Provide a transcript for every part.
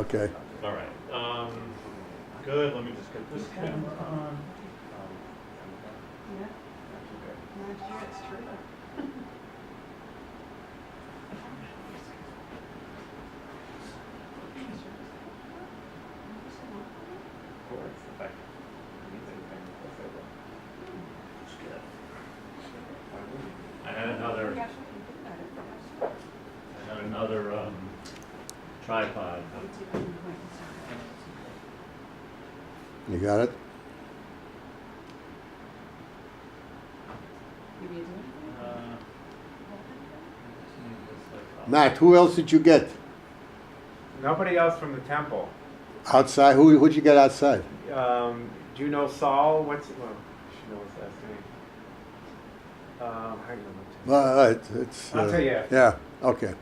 Okay. All right. Good. Let me just get this camera on. Yeah. Next year it's true. I had another. I had another tripod. You got it? Matt, who else did you get? Nobody else from the temple. Outside? Who'd you get outside? Do you know Saul? Well, you should know his last name. How do you know him? Well, it's. I'll tell you after. Yeah. Okay.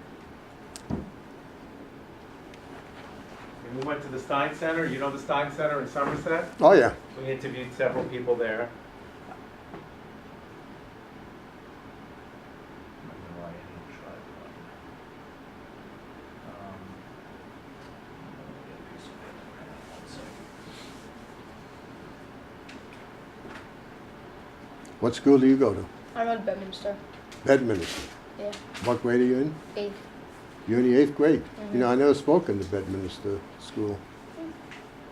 And we went to the Stein Center. You know the Stein Center in Somerset? Oh yeah. We interviewed several people there. What school do you go to? I'm at Bedminster. Bedminster. Yeah. What grade are you in? 8th. You're in the 8th grade. You know, I never spoke in the Bedminster school.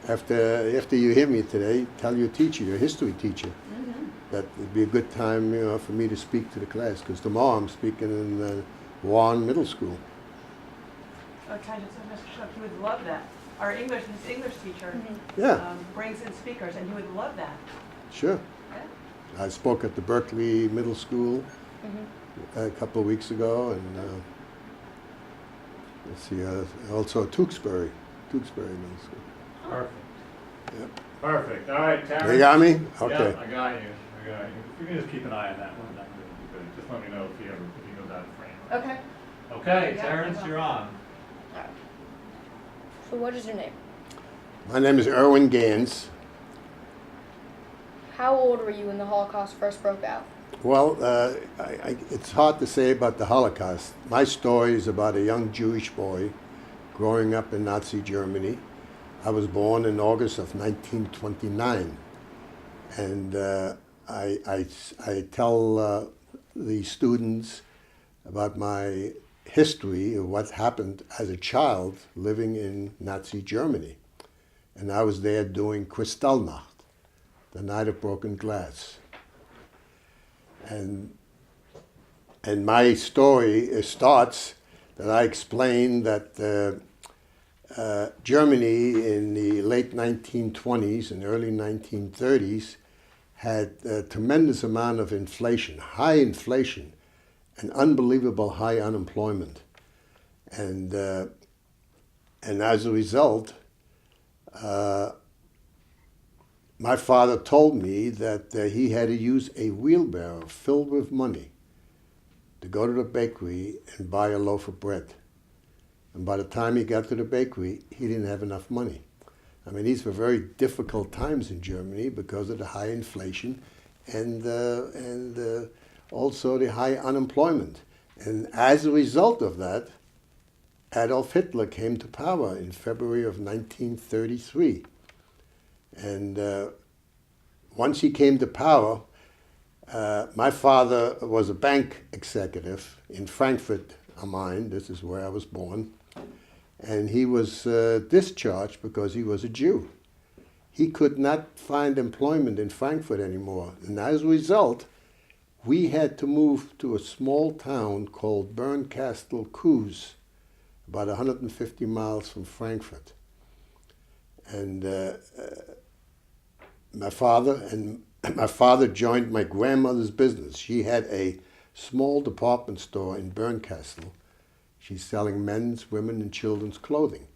After you hear me today, tell your teacher, your history teacher, that it'd be a good time, you know, for me to speak to the class, because tomorrow I'm speaking in Warren Middle School. Oh, Mr. Schuck, he would love that. His English teacher Yeah, brings in speakers, and he would love that. sure. Yeah. I spoke at the Berkeley Middle School a couple of weeks ago, and let's see, also Tewksbury Middle School. Perfect. Yep. Perfect. All right, Terrence. You got me? Okay. Yeah, I got you. If you can just keep an eye on that one, that would be good. Just let me know if he goes out of frame. Okay. Okay, Yeah, Terrence, I will. you're on. So what is your name? My name is Erwin Gans. How old were you when the Holocaust first broke out? Well, it's hard to say about the Holocaust. My story is about a young Jewish boy growing up in Nazi Germany. I was born in August of 1929, and I tell the students about my history of what happened as a child living in Nazi Germany. And I was there doing Kristallnacht, the Night of Broken Glass. And my story starts that I explain that Germany in the late 1920s and early 1930s had a tremendous amount of inflation, high inflation, and unbelievable high unemployment. And as a result, my father told me that he had to use a wheelbarrow filled with money to go to the bakery and buy a loaf of bread. And by the time he got to the bakery, he didn't have enough money. I mean, these were very difficult times in Germany because of the high inflation and also the high unemployment. And as a result of that, Adolf Hitler came to power in February of 1933. And once he came to power, my father was a bank executive in Frankfurt am Main. This is where I was born. And he was discharged because he was a Jew. He could not find employment in Frankfurt anymore. And as a result, we had to move to a small town called Bernkastel-Kues, about 150 miles from Frankfurt. And my father joined my grandmother's business. She had a small department store in Bernkastel. She's selling men's, women, and children's clothing.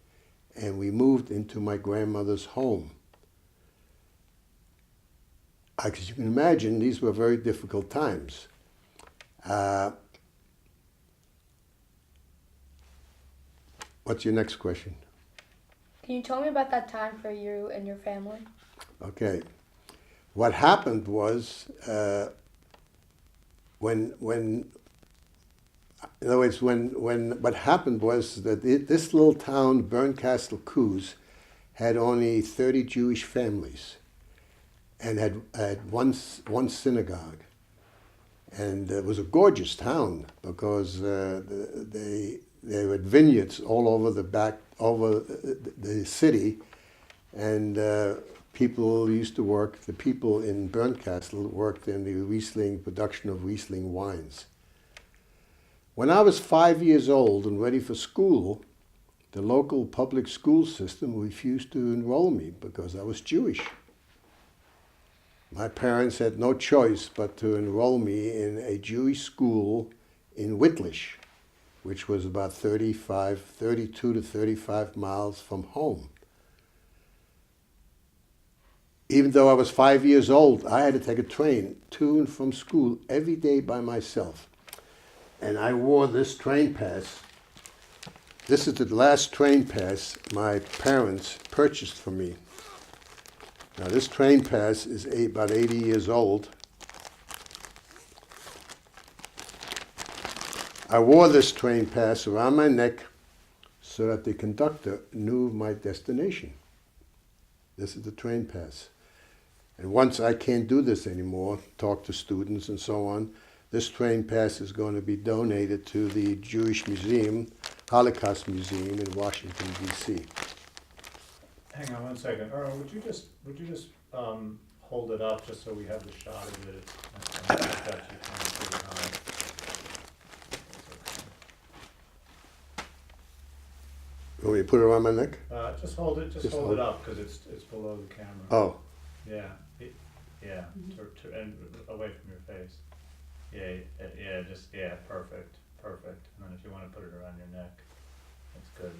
And we moved into my grandmother's home. As you can imagine, these were very difficult times. What's your next question? Can you tell me about that time for you and your family? Okay. What happened was when In other words, when what happened was that this little town, Bernkastel Coos, had only 30 Jewish families and had one synagogue. And it was a gorgeous town because they had vineyards all over the city, and people used to work. The people in Bernkastel worked in the Riesling production of Riesling wines. When I was 5 years old and ready for school, the local public school system refused to enroll me because I was Jewish. My parents had no choice but to enroll me in a Jewish school in Wittlich, which was about 32 to 35 miles from home. Even though I was 5 years old, I had to take a train to and from school every day by myself. And I wore this train pass. This is the last train pass my parents purchased for me. Now this train pass is about 80 years old. I wore this train pass around my neck so that the conductor knew my destination. This is the train pass. And once I can't do this anymore, talk to students and so on, this train pass is going to be donated to the Jewish Museum, Holocaust Museum in Washington, D.C. Hang on one second. Erwin, would you just hold it up just so we have the shot of it? It's actually kind of pretty high. You want me to put it around my neck? Just hold it. Just hold it up because it's below the camera. Oh, Yeah. Yeah. And away from your face. Yeah. Perfect. And then if you want to put it around your neck, that's good.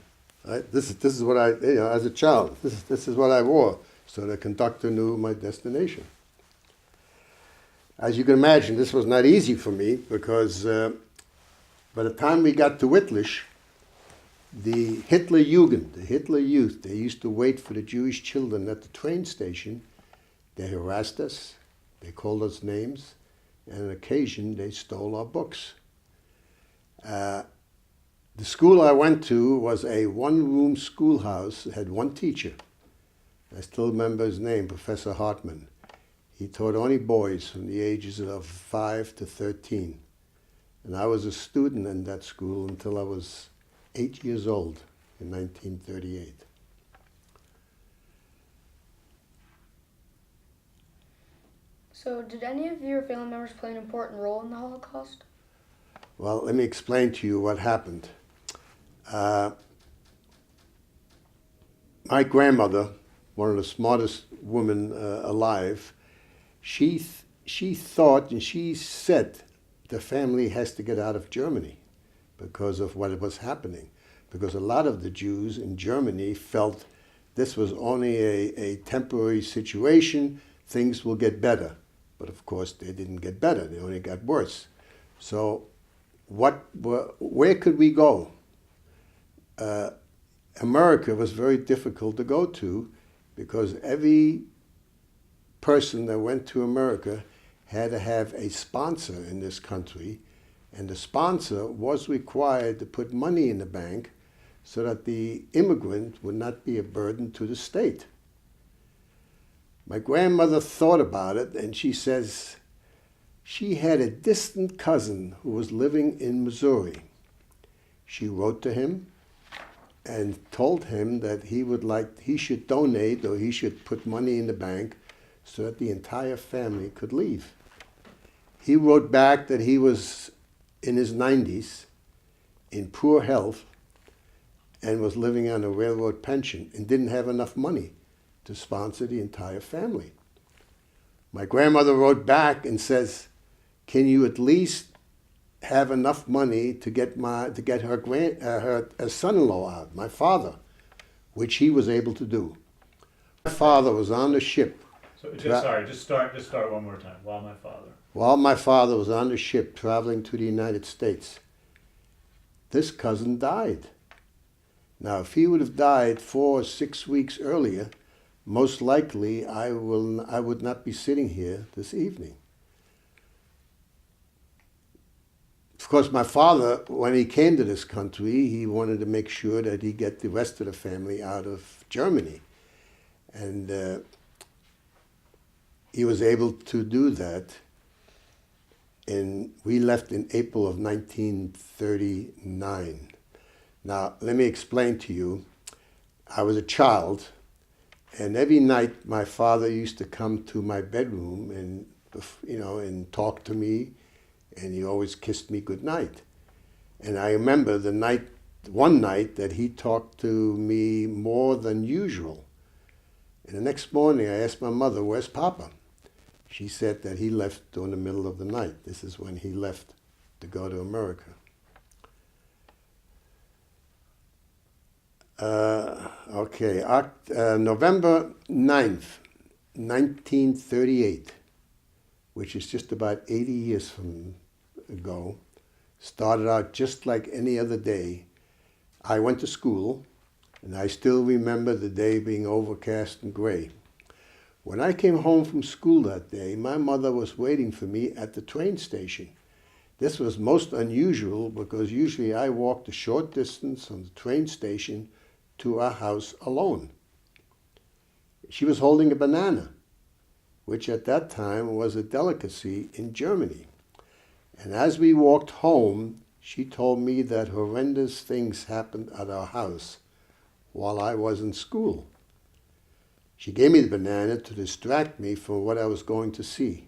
this is what I, as a child, this is what I wore, so the conductor knew my destination. As you can imagine, this was not easy for me because by the time we got to Wittlich, the Hitler Jugend, the Hitler Youth, they used to wait for the Jewish children at the train station. They harassed us, they called us names, and on occasion they stole our books. The school I went to was a one-room schoolhouse. It had one teacher. I still remember his name, Professor Hartman. He taught only boys from the ages of 5 to 13. And I was a student in that school until I was 8 years old in 1938. So, did any of your family members play an important role in the Holocaust? Well, let me explain to you what happened. My grandmother, one of the smartest women alive, she thought and she said the family has to get out of Germany because of what was happening. Because a lot of the Jews in Germany felt this was only a temporary situation, things will get better. But of course they didn't get better, they only got worse. So where could we go? America was very difficult to go to because every person that went to America had to have a sponsor in this country, and the sponsor was required to put money in the bank so that the immigrant would not be a burden to the state. My grandmother thought about it, and she says she had a distant cousin who was living in Missouri. She wrote to him and told him that he should donate or he should put money in the bank so that the entire family could leave. He wrote back that he was in his 90s, in poor health, and was living on a railroad pension and didn't have enough money to sponsor the entire family. My grandmother wrote back and says, can you at least have enough money to get her son-in-law out, my father, which he was able to do. My father was on the ship. So just start one more time. While my father was on the ship traveling to the United States, this cousin died. Now, if he would have died 4 or 6 weeks earlier, most likely I would not be sitting here this evening. of course, my father, when he came to this country, he wanted to make sure that he get the rest of the family out of Germany. And he was able to do that. And we left in April of 1939. Now, let me explain to you. I was a child, and every night my father used to come to my bedroom and, and talk to me, and he always kissed me goodnight. And I remember one night that he talked to me more than usual. And the next morning I asked my mother, "Where's Papa?" She said that he left during the middle of the night. This is when he left to go to America. November 9th, 1938, which is just about 80 years from ago, started out just like any other day. I went to school, and I still remember the day being overcast and gray. When I came home from school that day, my mother was waiting for me at the train station. This was most unusual because usually I walked a short distance from the train station to our house alone. She was holding a banana, which at that time was a delicacy in Germany. And as we walked home, she told me that horrendous things happened at our house while I was in school. She gave me the banana to distract me from what I was going to see.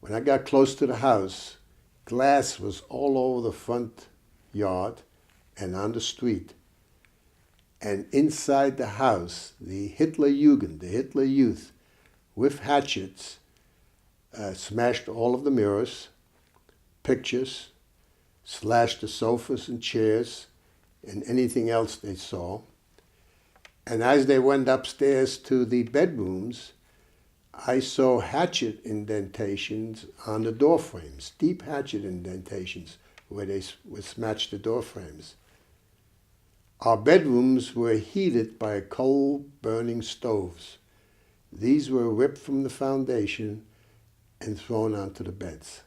When I got close to the house, glass was all over the front yard and on the street. And inside the house, the Hitler Jugend, the Hitler Youth, with hatchets, smashed all of the mirrors, pictures, slashed the sofas and chairs, and anything else they saw. And as they went upstairs to the bedrooms, I saw hatchet indentations on the door frames, deep hatchet indentations where they smashed the door frames. Our bedrooms were heated by coal-burning stoves. These were ripped from the foundation and thrown onto the beds.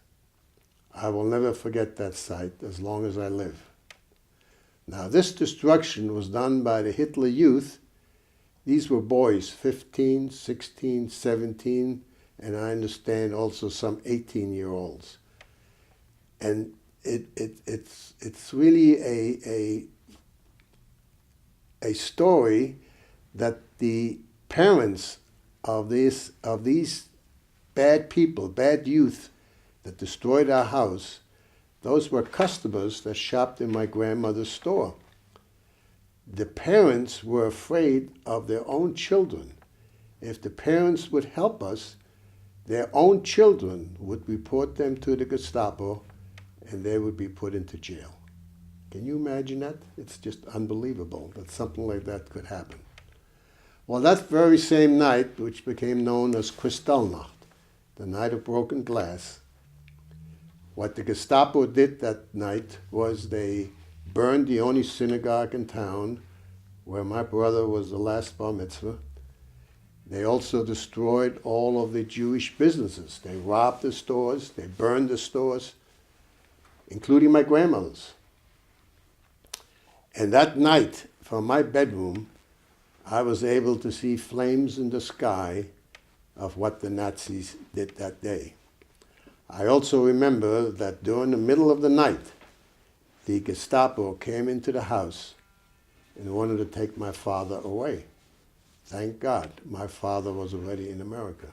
I will never forget that sight as long as I live. Now, this destruction was done by the Hitler Youth. These were boys, 15, 16, 17, and I understand also some 18-year-olds. And it's really a story that the parents of these bad people, bad youth that destroyed our house, those were customers that shopped in my grandmother's store. The parents were afraid of their own children. If the parents would help us, their own children would report them to the Gestapo and they would be put into jail. Can you imagine that? It's just unbelievable that something like that could happen. Well, that very same night, which became known as Kristallnacht, the night of broken glass, what the Gestapo did that night was they burned the only synagogue in town where my brother was the last bar mitzvah. They also destroyed all of the Jewish businesses. They robbed the stores, they burned the stores, including my grandmother's. And that night, from my bedroom, I was able to see flames in the sky of what the Nazis did that day. I also remember that during the middle of the night, the Gestapo came into the house and wanted to take my father away. Thank God, my father was already in America.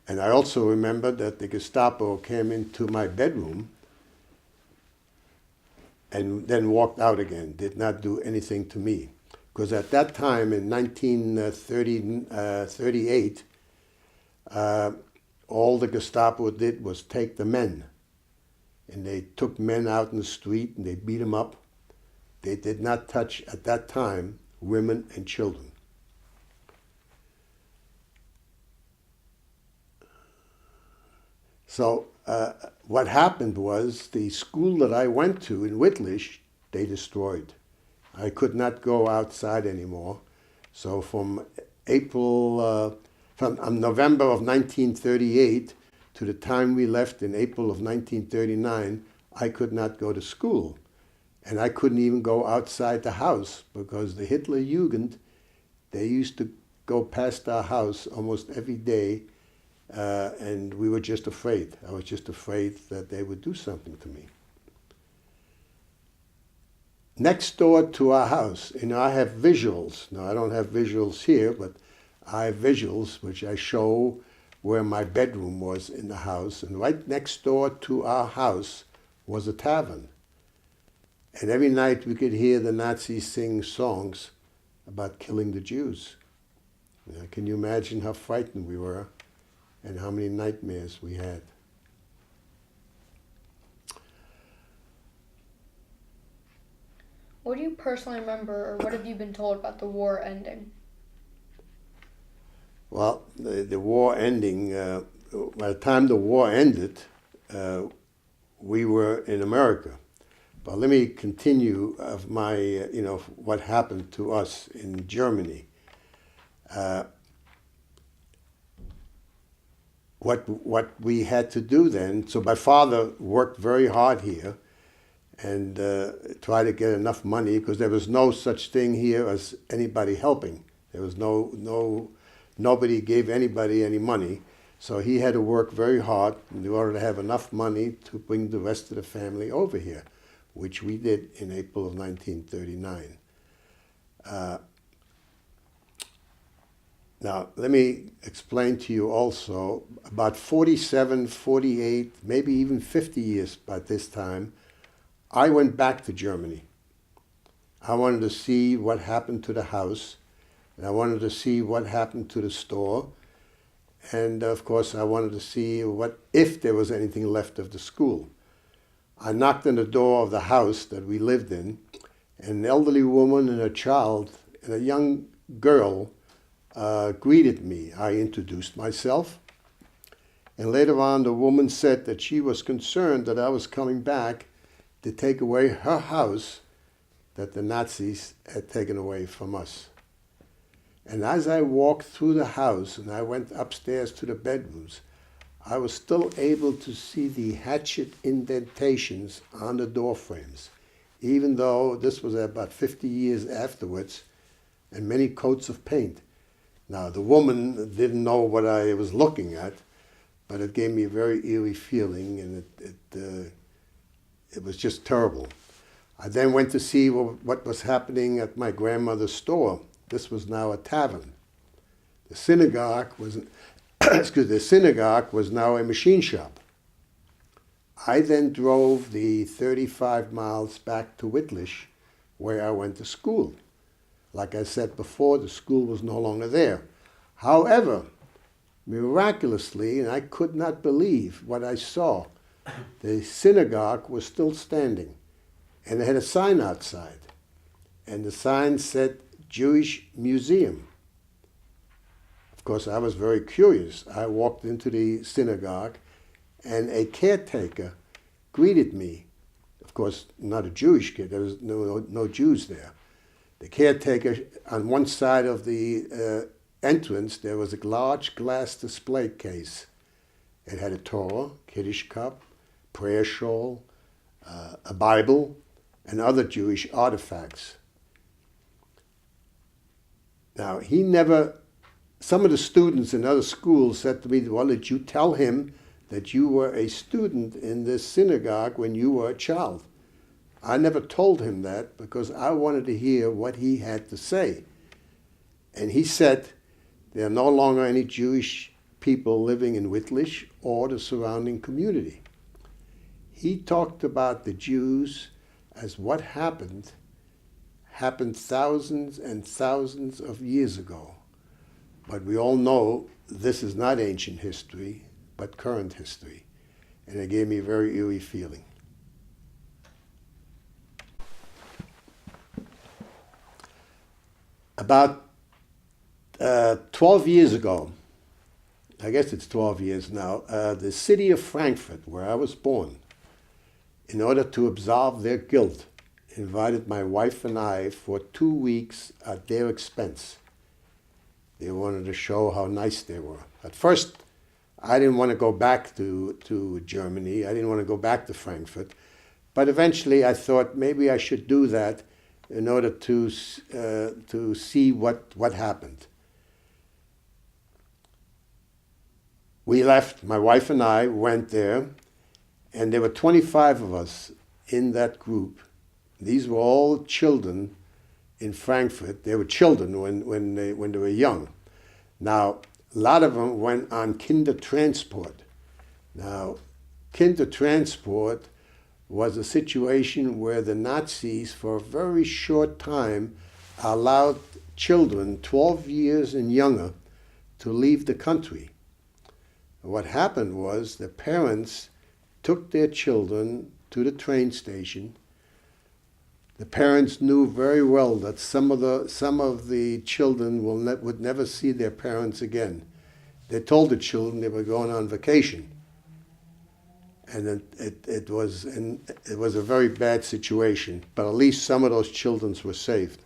And I also remember that the Gestapo came into my bedroom and then walked out again, did not do anything to me. Because at that time, in 1938, all the Gestapo did was take the men. And they took men out in the street and they beat them up. They did not touch, at that time, women and children. So what happened was the school that I went to in Whitlish, they destroyed. I could not go outside anymore. So from November of 1938 to the time we left in April of 1939, I could not go to school. And I couldn't even go outside the house because the Hitler Jugend, they used to go past our house almost every day, and we were just afraid. I was just afraid that they would do something to me. Next door to our house, I have visuals. Now, I don't have visuals here, but I have visuals which I show where my bedroom was in the house. And right next door to our house was a tavern. And every night we could hear the Nazis sing songs about killing the Jews. Can you imagine how frightened we were and how many nightmares we had? What do you personally remember, or what have you been told about the war ending? Well, the war ending, by the time the war ended, we were in America. But let me continue of my, what happened to us in Germany. What we had to do then, so my father worked very hard here and tried to get enough money because there was no such thing here as anybody helping. There was nobody gave anybody any money. So he had to work very hard in order to have enough money to bring the rest of the family over here, which we did in April of 1939. Now, let me explain to you also, about 47, 48, maybe even 50 years by this time, I went back to Germany. I wanted to see what happened to the house, and I wanted to see what happened to the store, and of course I wanted to see if there was anything left of the school. I knocked on the door of the house that we lived in, and an elderly woman and a child and a young girl greeted me. I introduced myself, and later on the woman said that she was concerned that I was coming back to take away her house that the Nazis had taken away from us. And as I walked through the house and I went upstairs to the bedrooms, I was still able to see the hatchet indentations on the door frames, even though this was about 50 years afterwards, and many coats of paint. Now, the woman didn't know what I was looking at, but it gave me a very eerie feeling, and it was just terrible. I then went to see what was happening at my grandmother's store. This was now a tavern. The synagogue was, the synagogue was now a machine shop. I then drove the 35 miles back to Wittlich, where I went to school. Like I said before, the school was no longer there. However, miraculously, and I could not believe what I saw, the synagogue was still standing, and it had a sign outside, and the sign said Jewish Museum. Of course, I was very curious. I walked into the synagogue, and a caretaker greeted me. Of course, not a Jewish kid. There was no Jews there. The caretaker, on one side of the entrance, there was a large glass display case. It had a Torah, Kiddush cup, prayer shawl, a Bible, and other Jewish artifacts. Now, some of the students in other schools said to me, well, did you tell him that you were a student in this synagogue when you were a child? I never told him that because I wanted to hear what he had to say. And he said there are no longer any Jewish people living in Wittlich or the surrounding community. He talked about the Jews as what happened thousands and thousands of years ago. But we all know this is not ancient history, but current history. And it gave me a very eerie feeling. About 12 years ago, I guess it's 12 years now, the city of Frankfurt, where I was born, in order to absolve their guilt, invited my wife and I for 2 weeks at their expense. They wanted to show how nice they were. At first, I didn't want to go back to Germany. I didn't want to go back to Frankfurt. But eventually I thought maybe I should do that in order to see what happened. We left, my wife and I went there, and there were 25 of us in that group. These were all children in Frankfurt. They were children when they were young. Now, a lot of them went on Kindertransport. Now, Kindertransport was a situation where the Nazis, for a very short time, allowed children 12 years and younger to leave the country. What happened was the parents took their children to the train station. The parents knew very well that some of the children would never see their parents again. They told the children they were going on vacation, and it was a very bad situation. But at least some of those children were saved.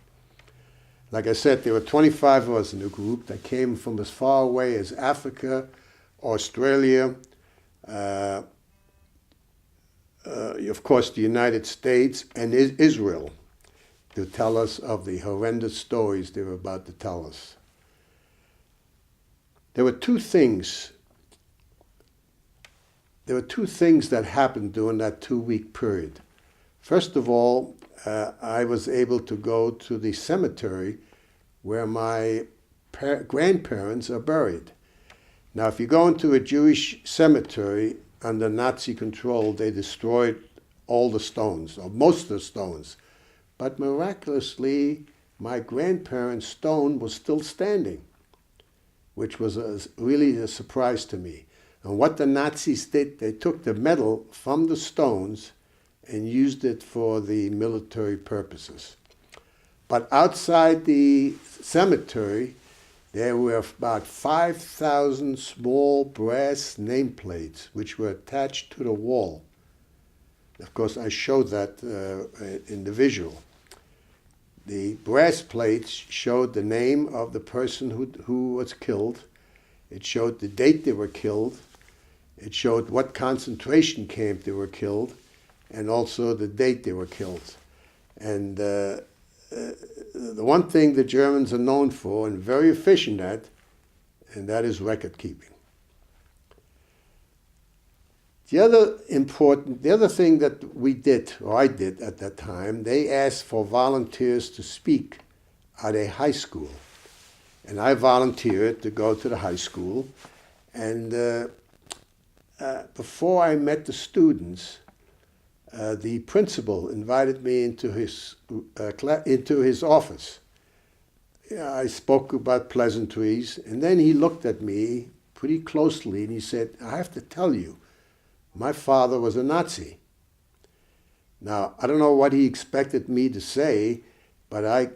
Like I said, there were 25 of us in the group that came from as far away as Africa, Australia, of course, the United States and Israel, to tell us of the horrendous stories they were about to tell us. There were two things that happened during that 2-week period. First of all, I was able to go to the cemetery where my grandparents are buried. Now, if you go into a Jewish cemetery under Nazi control, they destroyed all the stones, or most of the stones. But miraculously, my grandparents' stone was still standing, which was really a surprise to me. And what the Nazis did, they took the metal from the stones and used it for the military purposes. But outside the cemetery, there were about 5,000 small brass nameplates which were attached to the wall. Of course, I showed that in the visual. The brass plates showed the name of the person who was killed. It showed the date they were killed. It showed what concentration camp they were killed, and also the date they were killed. And the one thing the Germans are known for and very efficient at, and that is record keeping. The other thing that we did, or I did at that time, they asked for volunteers to speak at a high school. And I volunteered to go to the high school. And before I met the students, the principal invited me into his office. I spoke about pleasantries, and then he looked at me pretty closely and he said, "I have to tell you, my father was a Nazi." Now, I don't know what he expected me to say, but I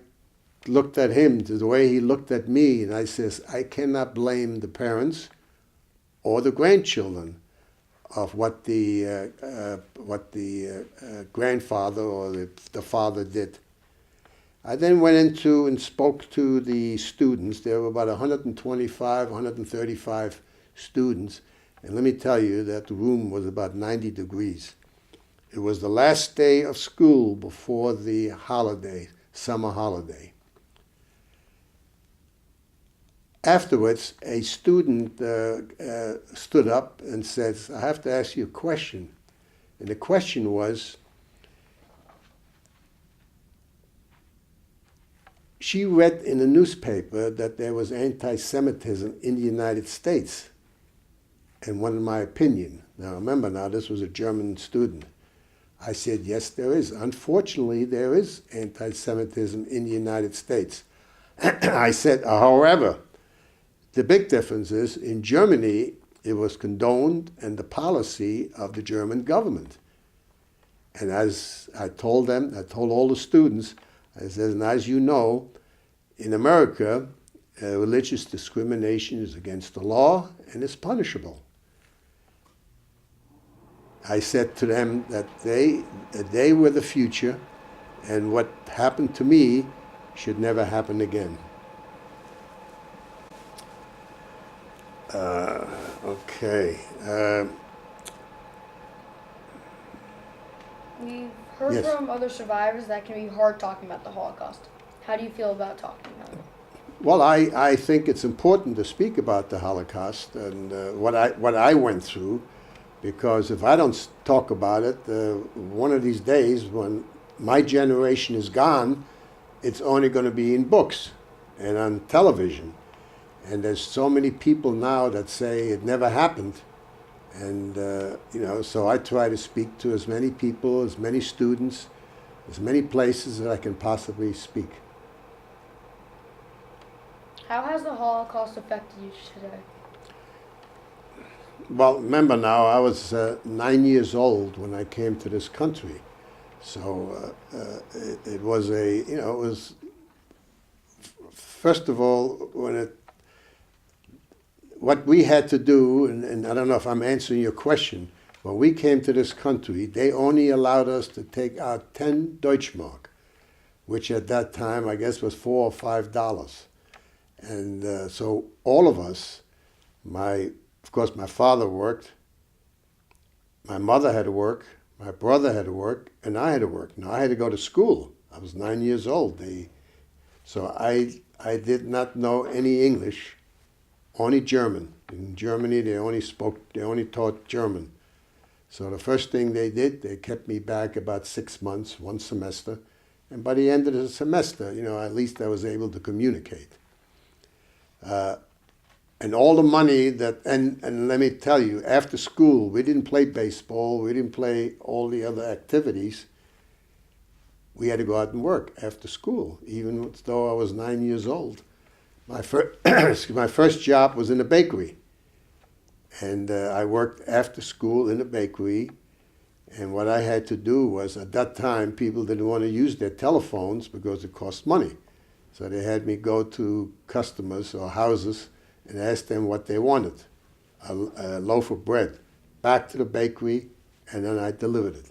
looked at him the way he looked at me, and I says, I cannot blame the parents or the grandchildren of what the grandfather or the father did. I then went into and spoke to the students. There were about 125, 135 students. And let me tell you that the room was about 90 degrees. It was the last day of school before the holiday, summer holiday. Afterwards, a student stood up and says, "I have to ask you a question." And the question was, she read in the newspaper that there was anti-Semitism in the United States, and wanted my opinion. Now remember, this was a German student. I said, yes, there is. Unfortunately, there is anti-Semitism in the United States. I said, however, the big difference is in Germany, it was condoned and the policy of the German government. And as I told them, I told all the students, I said, and as you know, in America, religious discrimination is against the law and is punishable. I said to them that they were the future, and what happened to me should never happen again. Okay. We've heard Yes. from other survivors that can be hard talking about the Holocaust. How do you feel about talking about it? Well, I think it's important to speak about the Holocaust and what I went through, because if I don't talk about it, one of these days when my generation is gone, it's only going to be in books and on television. And there's so many people now that say it never happened. And, so I try to speak to as many people, as many students, as many places that I can possibly speak. How has the Holocaust affected you today? Well, remember now, I was 9 years old when I came to this country. So it was first of all, what we had to do, and I don't know if I'm answering your question, when we came to this country, they only allowed us to take out 10 Deutschmark, which at that time, I guess, was $4 or $5. And so all of us, of course, my father worked, my mother had to work, my brother had to work, and I had to work. Now, I had to go to school. I was 9 years old. So I did not know any English, only German. In Germany, they only taught German. So the first thing they did, they kept me back about 6 months, one semester. And by the end of the semester, at least I was able to communicate. And all the money and let me tell you, after school, we didn't play baseball, we didn't play all the other activities. We had to go out and work after school, even though I was 9 years old. My first job was in a bakery. And I worked after school in a bakery. And what I had to do was, at that time, people didn't want to use their telephones because it cost money. So they had me go to customers or houses and ask them what they wanted, a loaf of bread, back to the bakery, and then I delivered it.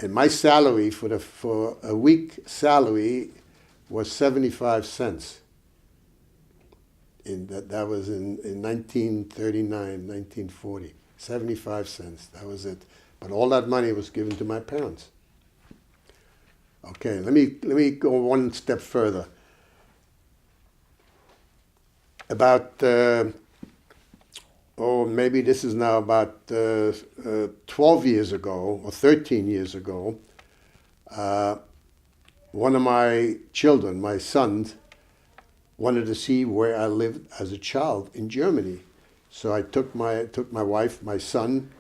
And my salary for a week salary was 75 cents. That was in 1939, 1940, 75 cents, that was it. But all that money was given to my parents. Okay, let me go one step further. About, maybe this is now about 12 years ago or 13 years ago, one of my children, my sons, wanted to see where I lived as a child in Germany. So I took my wife, my son,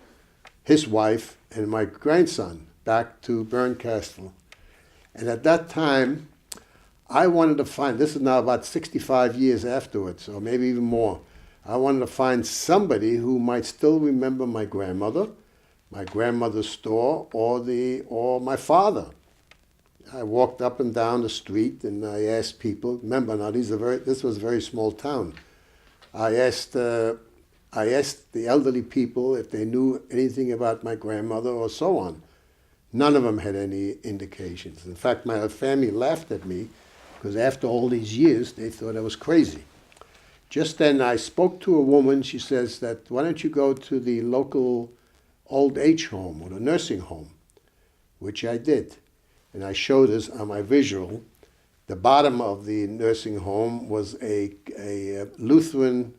his wife, and my grandson back to Bernkastel. And at that time, I wanted to find, this is now about 65 years afterwards, or maybe even more, I wanted to find somebody who might still remember my grandmother, my grandmother's store, or my father. I walked up and down the street and I asked people, remember now this was a very small town. I asked the elderly people if they knew anything about my grandmother or so on. None of them had any indications. In fact, my family laughed at me because after all these years, they thought I was crazy. Just then I spoke to a woman. She says that, why don't you go to the local old age home or the nursing home, which I did. And I showed this on my visual. The bottom of the nursing home was a Lutheran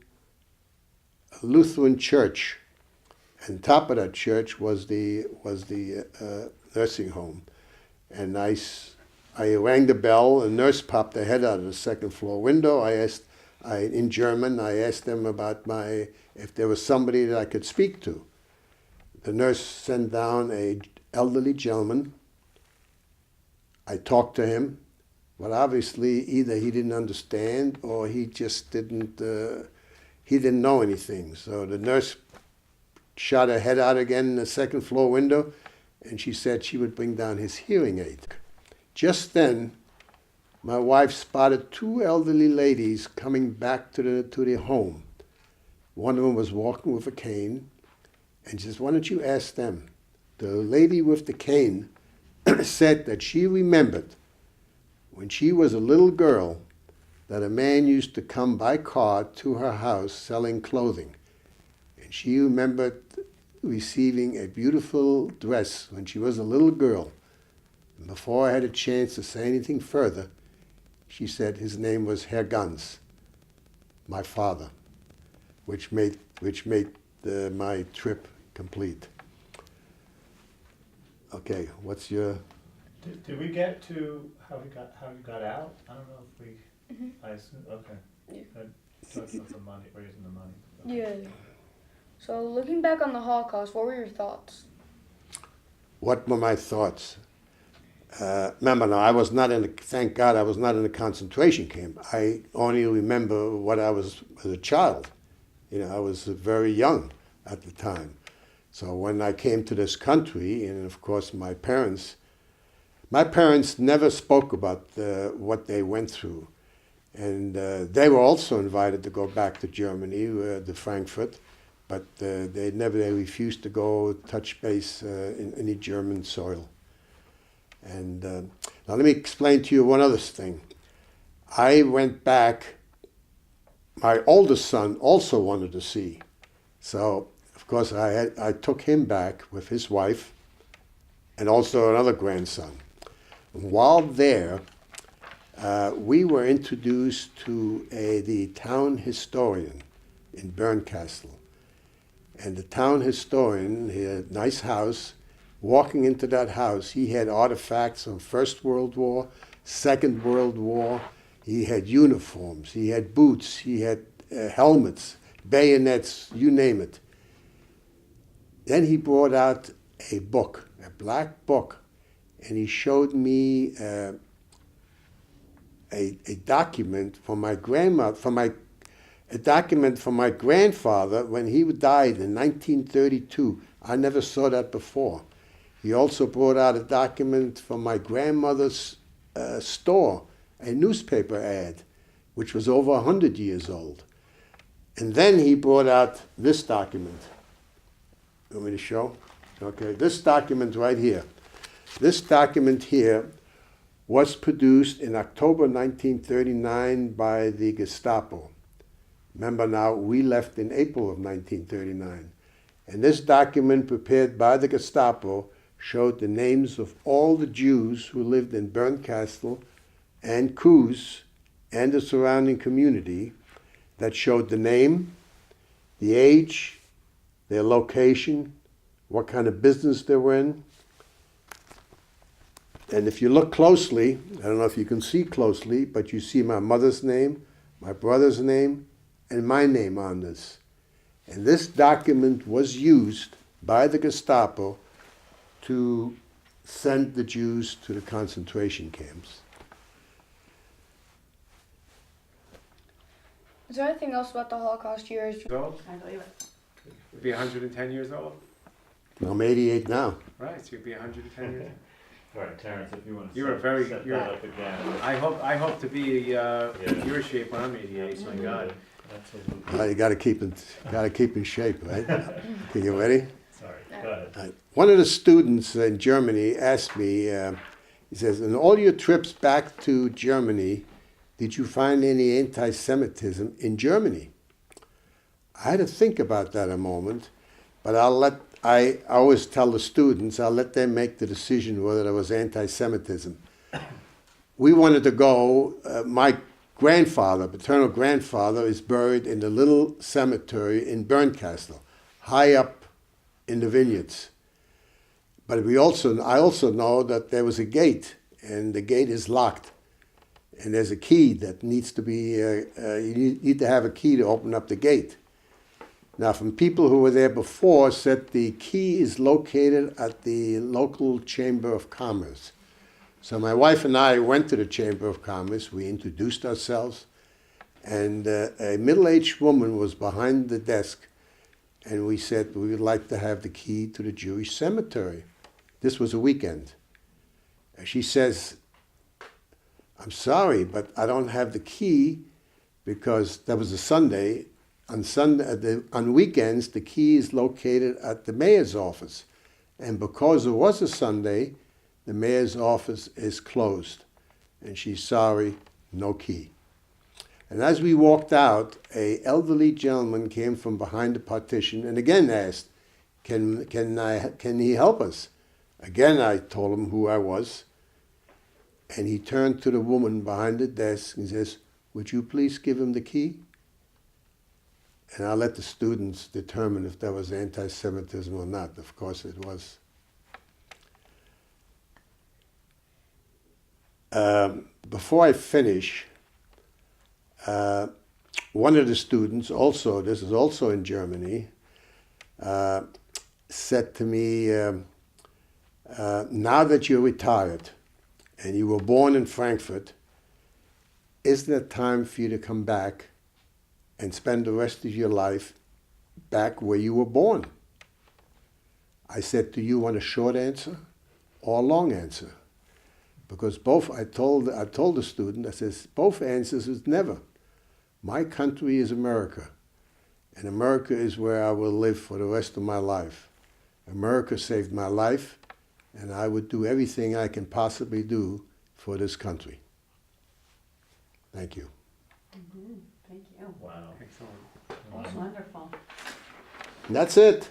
church, and top of that church was the nursing home. And I rang the bell. A nurse popped her head out of the second floor window. In German, I asked them about if there was somebody that I could speak to. The nurse sent down an elderly gentleman. I talked to him, but obviously either he didn't understand or he just didn't know anything. So the nurse shot her head out again in the second floor window, and she said she would bring down his hearing aid. Just then, my wife spotted two elderly ladies coming back to the home. One of them was walking with a cane, and she says, why don't you ask them? The lady with the cane said that she remembered when she was a little girl that a man used to come by car to her house selling clothing. she remembered receiving a beautiful dress when she was a little girl. And before I had a chance to say anything further, she said his name was Herr Ganz, my father, which made my trip complete. Okay, what's your... Did we get to how you got out? I don't know if we, I assume, okay. Yeah. Talking about the money, raising the money. Yeah. So looking back on the Holocaust, what were your thoughts? What were my thoughts? Remember, now, I was not in thank God I was not in a concentration camp. I only remember what I was as a child. You know, I was very young at the time. So when I came to this country, and of course my parents never spoke about what they went through. And they were also invited to go back to Germany, to Frankfurt, but they refused to go touch base in any German soil. And now let me explain to you one other thing. I went back, my oldest son also wanted to see. So, of course, I took him back with his wife and also another grandson. While there, we were introduced to the town historian in Bernkastel. And the town historian, he had a nice house. Walking into that house, he had artifacts from First World War, Second World War. He had uniforms, he had boots, he had helmets, bayonets, you name it. Then he brought out a book, a black book, and he showed me a document from my grandmother, a document from my grandfather when he died in 1932. I never saw that before. He also brought out a document from my grandmother's store, a newspaper ad, which was over 100 years old. And then he brought out this document. You want me to show? Okay, this document right here. This document here was produced in October 1939 by the Gestapo. Remember now, we left in April of 1939. And this document prepared by the Gestapo showed the names of all the Jews who lived in Bernkastel and Coos and the surrounding community, that showed the name, the age, their location, what kind of business they were in. And if you look closely, I don't know if you can see closely, but you see my mother's name, my brother's name, and my name on this. And this document was used by the Gestapo to send the Jews to the concentration camps. Is there anything else about the Holocaust years? Old? I believe it. You'd be 110 years old? I'm 88 now. Right, so you'd be 110 years old. All right, Terrence, if you want to You were very- set you're- that up again. I hope to be your shape when I'm 88. My God. Absolutely. You got to keep in shape, right? Okay, you ready? Sorry, go ahead. One of the students in Germany asked me, he says, in all your trips back to Germany, did you find any anti-Semitism in Germany? I had to think about that a moment, but I always tell the students, I'll let them make the decision whether there was anti-Semitism. We wanted to go, my grandfather, paternal grandfather, is buried in the little cemetery in Bernkastel, high up in the vineyards. But I also know that there was a gate, and the gate is locked. And there's a key that needs to be, you need to have a key to open up the gate. Now, from people who were there before, said the key is located at the local Chamber of Commerce. So my wife and I went to the Chamber of Commerce. We introduced ourselves, and a middle-aged woman was behind the desk, and we said we would like to have the key to the Jewish cemetery. This was a weekend. And she says, I'm sorry, but I don't have the key because that was a Sunday. On weekends, the key is located at the mayor's office. And because it was a Sunday, the mayor's office is closed. And she's sorry, no key. And as we walked out, a elderly gentleman came from behind the partition and again asked, can he help us? Again, I told him who I was. And he turned to the woman behind the desk and says, would you please give him the key? And I'll let the students determine if that was anti-Semitism or not. Of course it was. Before I finish, one of the students, also, this is also in Germany, said to me, now that you're retired and you were born in Frankfurt, isn't it time for you to come back and spend the rest of your life back where you were born? I said, do you want a short answer or a long answer? Because both, I told the student, I says, both answers is never. My country is America, and America is where I will live for the rest of my life. America saved my life, and I would do everything I can possibly do for this country. Thank you. Thank you. Wow. Excellent. Wow. Wonderful. And that's it.